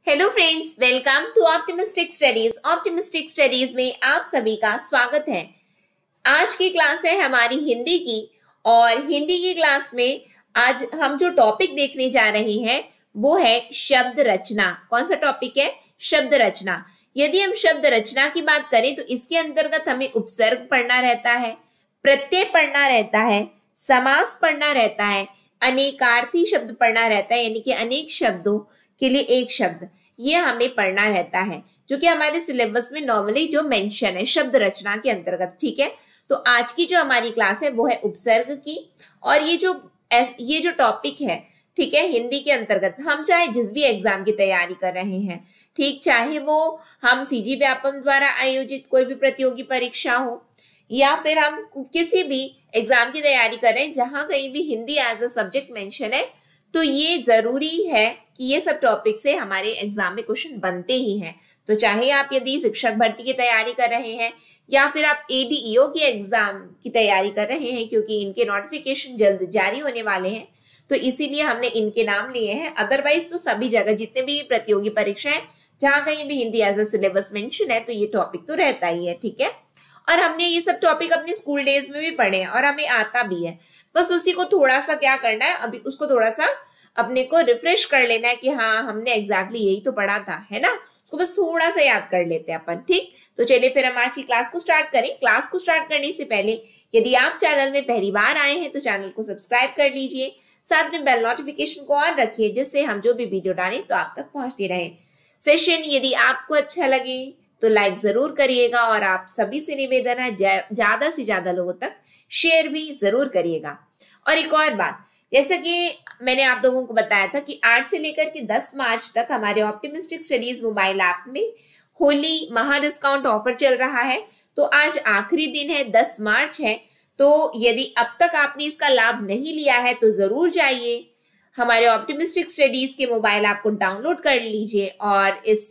Hello friends, welcome to optimistic studies. Optimistic studies में आप सभी का स्वागत है। आज की क्लास है हमारी हिंदी की और हिंदी की क्लास में आज हम जो टॉपिक देखने जा रहे हैं वो है शब्द रचना। कौन सा टॉपिक है? शब्द रचना। यदि हम शब्द रचना की बात करें तो इसके अंतर्गत हमें उपसर्ग पढ़ना रहता है, प्रत्यय पढ़ना रहता है, समास पढ़ना रहता है, अनेकार्थी शब्द पढ़ना रहता है, यानी कि अनेक शब्दों के लिए एक शब्द, ये हमें पढ़ना रहता है, जो कि हमारे सिलेबस में नॉर्मली जो मेंशन है शब्द रचना के अंतर्गत। ठीक है, तो आज की जो हमारी क्लास है वो है उपसर्ग की। और ये जो टॉपिक है, ठीक है, हिंदी के अंतर्गत हम चाहे जिस भी एग्जाम की तैयारी कर रहे हैं, ठीक, चाहे वो हम सीजी व्यापम द्वारा आयोजित कोई भी प्रतियोगी परीक्षा हो या फिर हम किसी भी एग्जाम की तैयारी कर रहे हैं जहां कहीं भी Hindi as a subject mention है, तो ये जरूरी है कि ये सब टॉपिक से हमारे एग्जाम में क्वेश्चन बनते ही हैं। तो चाहे आप यदि शिक्षक भर्ती की तैयारी कर रहे हैं या फिर आप एडीईओ के एग्जाम की तैयारी कर रहे हैं, क्योंकि इनके नोटिफिकेशन जल्द जारी होने वाले हैं, तो इसीलिए हमने इनके नाम लिए हैं। अदरवाइज तो सभी जगह जितने भी प्रतियोगी परीक्षा है जहां कहीं भी Hindi as a syllabus mention है तो ये टॉपिक तो रहता ही है। ठीक है, और हमने ये सब टॉपिक अपने स्कूल डेज में भी पढ़े हैं और हमें आता भी है। बस उसी को थोड़ा सा क्या करना है, अभी उसको थोड़ा सा अपने को रिफ्रेश कर लेना है कि हाँ हमने एग्जैक्टली यही तो पढ़ा था, है ना। उसको बस थोड़ा सा याद कर लेते हैं अपन। ठीक, तो चलिए फिर हम आज की क्लास को स्टार्ट करें। क्लास को स्टार्ट करने से पहले यदि आप चैनल में पहली बार आए हैं तो चैनल को सब्सक्राइब कर लीजिए, साथ में बेल नोटिफिकेशन को ऑन रखिए जिससे हम जो भी वीडियो डालें तो आप तक पहुंचती रहे। सेशन यदि आपको अच्छा लगे तो लाइक जरूर करिएगा और आप सभी से निवेदन है ज्यादा से ज्यादा लोगों तक शेयर भी जरूर करिएगा। और एक और बात, जैसा कि मैंने आप लोगों को बताया था कि 8 से लेकर के 10 मार्च तक हमारे ऑप्टिमिस्टिक स्टडीज मोबाइल ऐप में होली महा डिस्काउंट ऑफर चल रहा है। तो आज आखिरी दिन है, 10 मार्च है। तो यदि अब तक आपने इसका लाभ नहीं लिया है तो जरूर जाइए हमारे ऑप्टिमिस्टिक स्टडीज के मोबाइल ऐप को डाउनलोड कर लीजिए और इस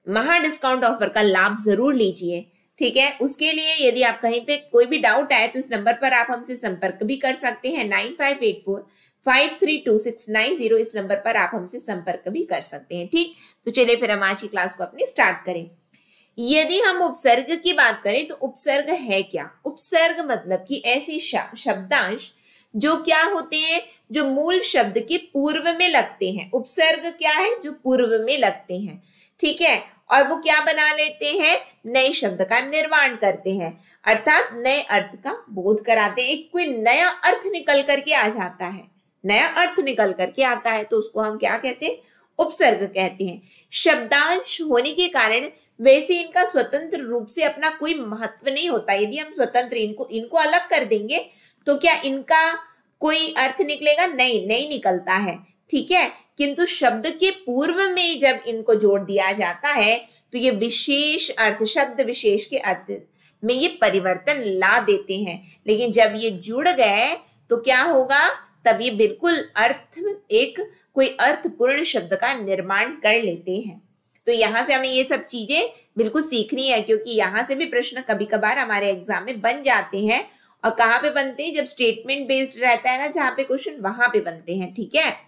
महा डिस्काउंट ऑफर का लाभ जरूर लीजिए। ठीक है, उसके लिए यदि आप कहीं पे कोई भी डाउट आए तो इस नंबर पर आप हमसे संपर्क भी कर सकते हैं, 9584532690। इस नंबर पर आप हमसे संपर्क भी कर सकते हैं। ठीक, तो चलिए फिर हम आज की क्लास को अपनी स्टार्ट करें। यदि हम उपसर्ग की बात करें तो उपसर्ग है क्या? उपसर्ग मतलब कि ऐसे शब्दांश जो क्या होते हैं, जो मूल शब्द के पूर्व में लगते हैं। उपसर्ग क्या है? जो पूर्व में लगते हैं। ठीक है, और वो क्या बना लेते हैं? नए शब्द का निर्माण करते हैं, अर्थात नए अर्थ का बोध कराते हैं। एक कोई नया अर्थ निकल करके आ जाता है, नया अर्थ निकल करके आता है तो उसको हम क्या कहते हैं? उपसर्ग कहते हैं। शब्दांश होने के कारण वैसे इनका स्वतंत्र रूप से अपना कोई महत्व नहीं होता। यदि हम स्वतंत्र इनको अलग कर देंगे तो क्या इनका कोई अर्थ निकलेगा? नहीं निकलता है। ठीक है, किंतु शब्द के पूर्व में जब इनको जोड़ दिया जाता है तो ये विशेष अर्थ, शब्द विशेष के अर्थ में ये परिवर्तन ला देते हैं। लेकिन जब ये जुड़ गए तो क्या होगा? तब ये बिल्कुल एक कोई अर्थपूर्ण शब्द का निर्माण कर लेते हैं। तो यहाँ से हमें ये सब चीजें बिल्कुल सीखनी है, क्योंकि यहाँ से भी प्रश्न कभी कभार हमारे एग्जाम में बन जाते हैं। और कहाँ पे बनते हैं? जब स्टेटमेंट बेस्ड रहता है ना, जहाँ पे क्वेश्चन, वहां पे बनते हैं। ठीक है,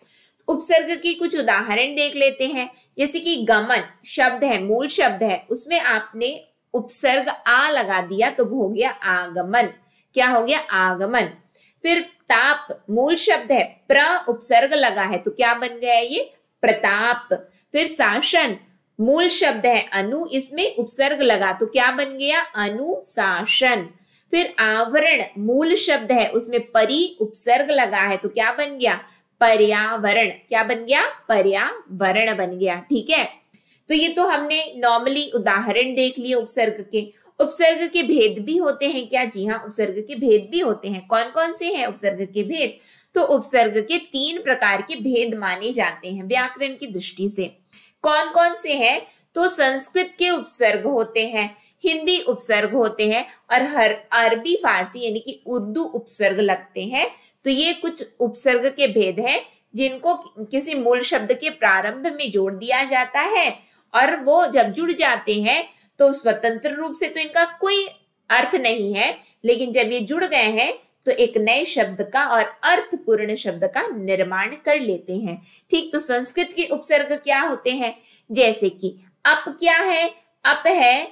उपसर्ग की कुछ उदाहरण देख लेते हैं। जैसे कि गमन शब्द है, मूल शब्द है, उसमें आपने उपसर्ग आ लगा दिया तो हो गया आगमन। क्या हो गया? आगमन। फिर ताप मूल शब्द है, प्र उपसर्ग लगा है तो क्या बन गया? ये प्रताप। फिर शासन मूल शब्द है अनु, इसमें उपसर्ग लगा तो क्या बन गया? अनुशासन। फिर आवरण मूल शब्द है, उसमें परि उपसर्ग लगा है तो क्या बन गया? पर्यावरण। क्या बन गया? पर्यावरण बन गया। ठीक है, तो ये तो हमने नॉर्मली उदाहरण देख लिए उपसर्ग के। उपसर्ग के भेद भी होते हैं क्या? जी हाँ, उपसर्ग के भेद भी होते हैं। कौन कौन से हैं उपसर्ग के भेद? तो उपसर्ग के 3 प्रकार के भेद माने जाते हैं व्याकरण की दृष्टि से। कौन कौन से हैं? तो संस्कृत के उपसर्ग होते हैं, हिंदी उपसर्ग होते हैं और अरबी फारसी यानी कि उर्दू उपसर्ग लगते हैं। तो ये कुछ उपसर्ग के भेद हैं जिनको किसी मूल शब्द के प्रारंभ में जोड़ दिया जाता है और वो जब जुड़ जाते हैं तो स्वतंत्र रूप से तो इनका कोई अर्थ नहीं है, लेकिन जब ये जुड़ गए हैं तो एक नए शब्द का और अर्थपूर्ण शब्द का निर्माण कर लेते हैं। ठीक, तो संस्कृत के उपसर्ग क्या होते हैं? जैसे कि अप क्या है? अप है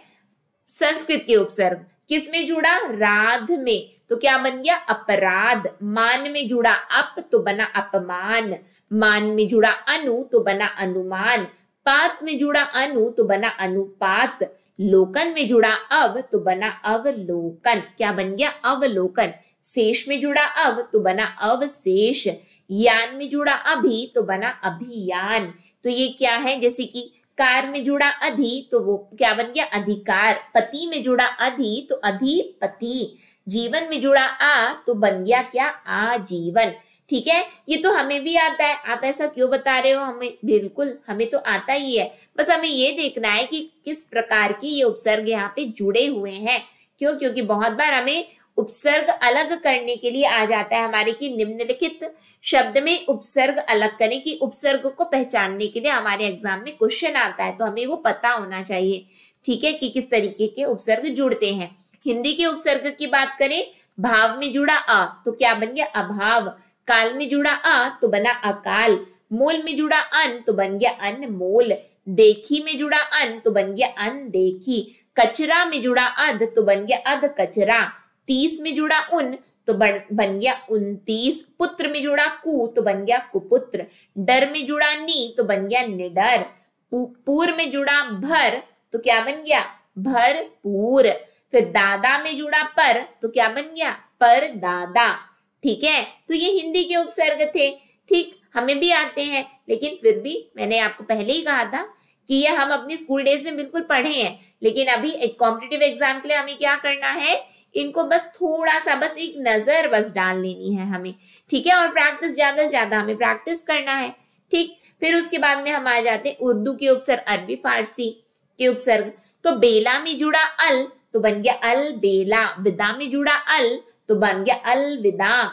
संस्कृत के उपसर्ग, किसमें जुड़ा? राध में, तो क्या बन गया? अपराध। मान में जुड़ा अप तो बना अपमान, मान में जुड़ा अनु तो बना अनुमान, पात में जुड़ा अनु तो बना अनुपात, लोकन में जुड़ा अव तो बना अवलोकन, क्या बन गया? अवलोकन। शेष में जुड़ा अव तो बना अवशेष, यान में जुड़ा अभि तो बना अभियान। तो ये क्या है? जैसे कि कार में जुड़ा अधि तो वो क्या बन गया? अधिकार। पति में जुड़ा अधि तो अधिपति, जीवन में जुड़ा आ तो बन गया क्या? आजीवन। ठीक है, ये तो हमें भी आता है, आप ऐसा क्यों बता रहे हो? हमें बिल्कुल, हमें तो आता ही है, बस हमें ये देखना है कि किस प्रकार की ये उपसर्ग यहाँ पे जुड़े हुए हैं। क्यों? क्योंकि बहुत बार हमें उपसर्ग अलग करने के लिए आ जाता है हमारे कि निम्नलिखित शब्द में उपसर्ग अलग करें, कि उपसर्ग को पहचानने के लिए हमारे एग्जाम में क्वेश्चन आता है, तो हमें वो पता होना चाहिए। ठीक है, कि किस तरीके के उपसर्ग जुड़ते हैं। हिंदी के उपसर्ग की बात करें, भाव में जुड़ा अ तो क्या बन गया? अभाव। काल में जुड़ा अ तो बना अकाल, मूल में जुड़ा अन तो बन गया अनमोल, देखी में जुड़ा अन तो बन गया अनदेखी, कचरा में जुड़ा अध तो बन गया अध कचरा, 30 में जुड़ा उन तो बन गया 29, पुत्र में जुड़ा कु तो बन गया कुपुत्र, डर में जुड़ा नी तो बन गया निडर, पूर में जुड़ा भर तो क्या बन गया? भरपूर। फिर दादा में जुड़ा पर तो क्या बन गया? पर दादा। ठीक है, तो ये हिंदी के उपसर्ग थे। ठीक, हमें भी आते हैं, लेकिन फिर भी मैंने आपको पहले ही कहा था कि ये हम अपने स्कूल डेज में बिल्कुल पढ़े हैं, लेकिन अभी एक कॉम्पिटिटिव एग्जाम के लिए हमें क्या करना है? इनको बस थोड़ा सा, बस एक नजर बस डाल लेनी है हमें। ठीक है, और प्रैक्टिस ज्यादा से ज्यादा हमें प्रैक्टिस करना है। ठीक, फिर उसके बाद में हम आ जाते हैं उर्दू के उपसर्ग, अरबी फारसी के उपसर्ग। तो बेला में जुड़ा अल तो बन गया अल बेला, विदा में जुड़ा अल तो बन गया अलविदा,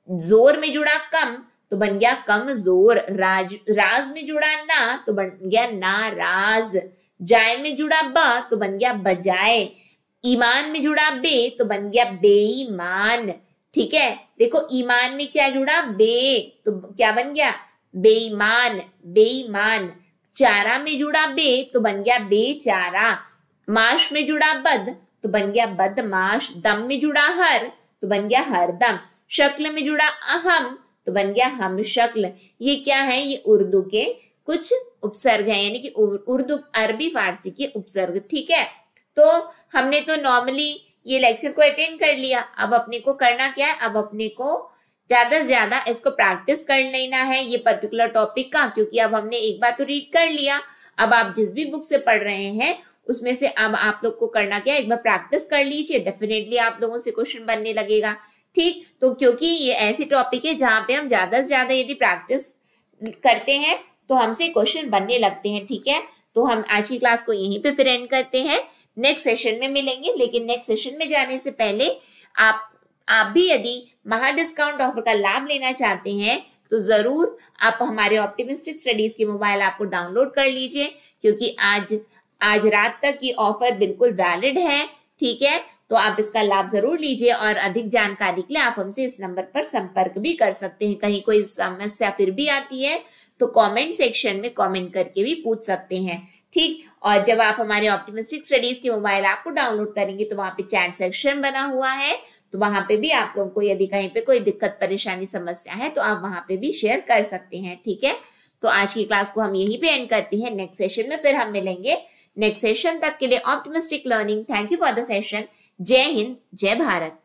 जोर में जुड़ा कम तो बन गया कमजोर, राज में जुड़ा ना तो बन गया नाराज, जाय में जुड़ा ब तो बन गया बजाय, ईमान में जुड़ा बे तो बन गया बेईमान। ठीक है, देखो ईमान में क्या जुड़ा? बे, तो क्या बन गया? बेईमान, बेईमान। चारा में जुड़ा बे तो बन गया बेचारा, माश में जुड़ा बद तो बन गया बदमाश, दम में जुड़ा हर तो बन गया हरदम, शक्ल में जुड़ा अहम तो बन गया हम शक्ल। ये क्या है? ये उर्दू के कुछ उपसर्ग हैं, यानी कि उर्दू अरबी फारसी के उपसर्ग। ठीक है, तो हमने तो नॉर्मली ये लेक्चर को अटेंड कर लिया, अब अपने को करना क्या है? अब अपने को ज्यादा से ज्यादा इसको प्रैक्टिस कर लेना है, ये पर्टिकुलर टॉपिक का, क्योंकि अब हमने एक बार तो रीड कर लिया। अब आप जिस भी बुक से पढ़ रहे हैं उसमें से अब आप लोग को करना क्या है? एक बार प्रैक्टिस कर लीजिए, डेफिनेटली आप लोगों से क्वेश्चन बनने लगेगा। ठीक, तो क्योंकि ये ऐसे टॉपिक है जहाँ पे हम ज्यादा से ज्यादा यदि प्रैक्टिस करते हैं तो हमसे क्वेश्चन बनने लगते हैं। ठीक है, तो हम आज की क्लास को यहीं पे फिर एंड करते हैं, नेक्स्ट सेशन में मिलेंगे। लेकिन नेक्स्ट सेशन में जाने से पहले आप भी यदि महा डिस्काउंट ऑफर का लाभ लेना चाहते हैं तो जरूर आप हमारे ऑप्टिमिस्टिक स्टडीज के मोबाइल ऐप को डाउनलोड कर लीजिए, क्योंकि आज रात तक ये ऑफर बिल्कुल वैलिड है। ठीक है, तो आप इसका लाभ जरूर लीजिए, और अधिक जानकारी के लिए आप हमसे इस नंबर पर संपर्क भी कर सकते हैं। कहीं कोई समस्या फिर भी आती है तो कमेंट सेक्शन में कमेंट करके भी पूछ सकते हैं। ठीक, और जब आप हमारे ऑप्टिमिस्टिक स्टडीज के मोबाइल ऐप को डाउनलोड करेंगे तो वहां पे चैट सेक्शन बना हुआ है, तो वहां पे भी आप लोगों को यदि कहीं पे कोई दिक्कत परेशानी समस्या है तो आप वहां पे भी शेयर कर सकते हैं। ठीक है, तो आज की क्लास को हम यहीं पे एंड करते हैं, नेक्स्ट सेशन में फिर हम मिलेंगे। नेक्स्ट सेशन तक के लिए optimistic learning, thank you for the session. जय हिंद, जय भारत।